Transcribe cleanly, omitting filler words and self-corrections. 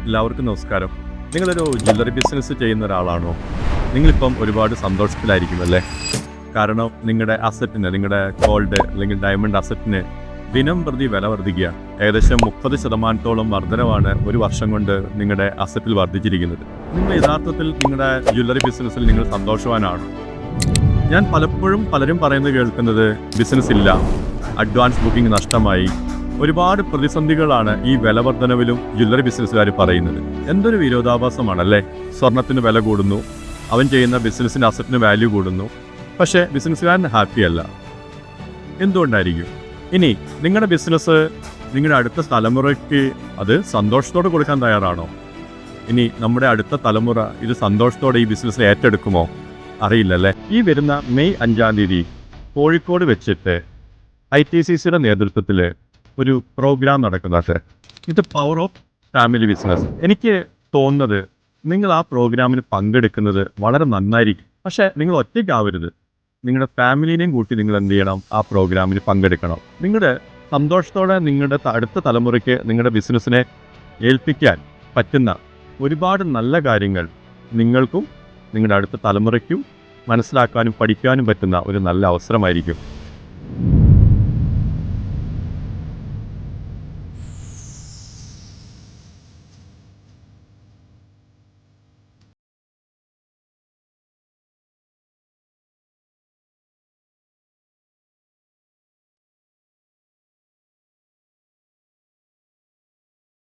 എല്ലാവർക്കും നമസ്കാരം. നിങ്ങളൊരു ജ്വല്ലറി ബിസിനസ് ചെയ്യുന്ന ഒരാളാണോ? നിങ്ങളിപ്പം ഒരുപാട് സന്തോഷത്തിലായിരിക്കും അല്ലേ? കാരണം നിങ്ങളുടെ അസറ്റിന്, നിങ്ങളുടെ ഗോൾഡ് അല്ലെങ്കിൽ ഡയമണ്ട് അസറ്റിന് ദിനം പ്രതി വില വർദ്ധിക്കുക. ഏകദേശം 30% വർധനവാണ് ഒരു വർഷം കൊണ്ട് നിങ്ങളുടെ അസറ്റിൽ വർദ്ധിച്ചിരിക്കുന്നത്. നിങ്ങൾ യഥാർത്ഥത്തിൽ നിങ്ങളുടെ ജ്വല്ലറി ബിസിനസ്സിൽ നിങ്ങൾ സന്തോഷവാനാണോ? ഞാൻ പലപ്പോഴും പലരും പറയുന്നത് കേൾക്കുന്നത് ബിസിനസ് ഇല്ല, അഡ്വാൻസ് ബുക്കിംഗ് നഷ്ടമായി, ഒരുപാട് പ്രതിസന്ധികളാണ് ഈ വിലവർദ്ധനവിലും ജ്വല്ലറി ബിസിനസ്സുകാർ പറയുന്നത്. എന്തൊരു വിരോധാഭാസമാണല്ലേ? സ്വർണത്തിന് വില കൂടുന്നു, അവൻ ചെയ്യുന്ന ബിസിനസ്സിൻ്റെ അസറ്റിന് വാല്യൂ കൂടുന്നു, പക്ഷേ ബിസിനസ്സുകാരൻ ഹാപ്പിയല്ല. എന്തുകൊണ്ടായിരിക്കും? ഇനി നിങ്ങളുടെ ബിസിനസ് നിങ്ങളുടെ അടുത്ത തലമുറയ്ക്ക് അത് സന്തോഷത്തോടെ കൊടുക്കാൻ തയ്യാറാണോ? ഇനി നമ്മുടെ അടുത്ത തലമുറ ഇത് സന്തോഷത്തോടെ ഈ ബിസിനസ് ഏറ്റെടുക്കുമോ? അറിയില്ലല്ലേ. ഈ വരുന്ന മെയ് 5-ാം തീയതി കോഴിക്കോട് വെച്ചിട്ട് ITCCയുടെ നേതൃത്വത്തിൽ ഒരു പ്രോഗ്രാം നടക്കുന്നത്. ഇത് പവർ ഓഫ് ഫാമിലി ബിസിനസ്. എനിക്ക് തോന്നുന്നത് നിങ്ങൾ ആ പ്രോഗ്രാമിന് പങ്കെടുക്കുന്നത് വളരെ നന്നായിരിക്കും. പക്ഷേ നിങ്ങൾ ഒറ്റയ്ക്കാവരുത്. നിങ്ങളുടെ ഫാമിലിനെയും കൂട്ടി നിങ്ങൾ എന്ത് ചെയ്യണം? ആ പ്രോഗ്രാമിന് പങ്കെടുക്കണം. നിങ്ങളുടെ സന്തോഷത്തോടെ നിങ്ങളുടെ അടുത്ത തലമുറയ്ക്ക് നിങ്ങളുടെ ബിസിനസ്സിനെ ഏൽപ്പിക്കാൻ പറ്റുന്ന ഒരുപാട് നല്ല കാര്യങ്ങൾ നിങ്ങൾക്കും നിങ്ങളുടെ അടുത്ത തലമുറയ്ക്കും മനസ്സിലാക്കാനും പഠിക്കാനും പറ്റുന്ന ഒരു നല്ല അവസരമായിരിക്കും.